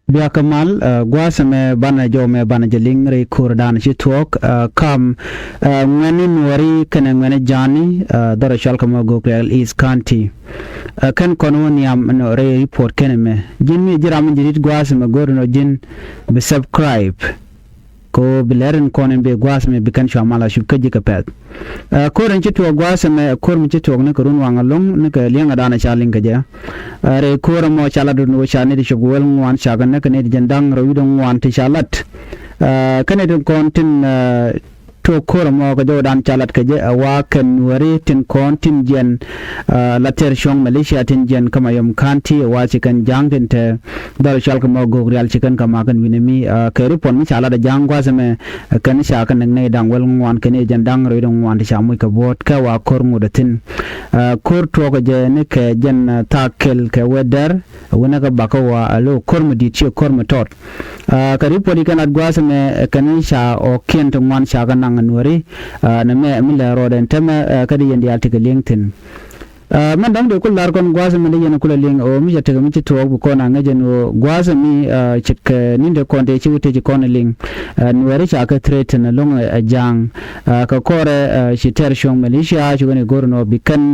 Bia Kamal, Guasame Banajo me Banajaling Re Kurdan Tuook, come when in Wari can and Johnny, Dora Shalkamo Gogrial East County. Can Cononium no Re report Keneme. Jimmy Jiram did Guasame Gordon Jin be subscribe. Ko bilerin konen be Guasame bekan Shamala should kajikapet. Koren chitu Guasame, Korm chitu Nikarun Wangalong, Nika Liang Adana Chalingaja. Re Kora mo Chaladu no Chanedi Shogwell one Shagan Canadian Dang Rodon one Tishalat. Canadian contin to Kora mo Gajodan Chalat Kaja, a walk and Nuer tin contin gen Later Shong Malaysia tin gen Kamayam Kanti, a wachikan jang into Dor Shalkamo Gogrial chicken Kamakan Winami, Kerupon Chala the Jang Guasame, a Kanishakan and Nadang well one Canadian Dang Rodon one Tishamuka Vodka, wa Kormo the tin. Kur Toga Nick Jen Takel Keweder, Winnaga Bakawa, a low Kormadi Chio Kormatot. Karipodi cannot Guasame, Kanisha or Kent one Shaganang and Wari, Name Miller Road and Tema Kadi and the article LinkedIn. Mandam de kul larkon gwaza mi yana kula ling o mi jata mi to bu kona ngajen o gwaza mi chik ninde konde chi wute ji kona ling nwere cha ka threat na long a jang ka kore shi ter shong Malaysia chi gone gorno bikan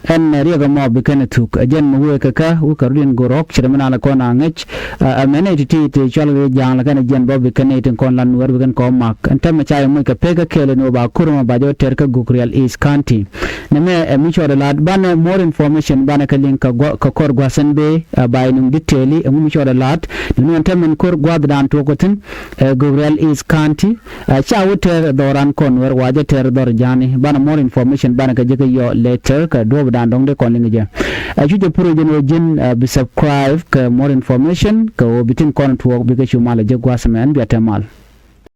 en riga mo bikan tuook ajen mu we ka u karudin gorok chi mana la kona ngach amene ti chalwe jang la kana jen bo bikan etin kon lan wer bikan ko mak antam cha mu ka pega kele no ba kurma ba jo ter ka gogrial East County neme mi chore lad bana more information bana ka link ka kor gwasan be by num detaili mi chore lad no antam kor gwaddan to kotin gogrial East County cha wuter doran kon wer waje ter dor jani bana more information bana ka jega yo later ka do dan dong de kon linga juje pro jeno jin be subscribe ka more information ka bitin kon to bi ka shumala je gwasman bi atamal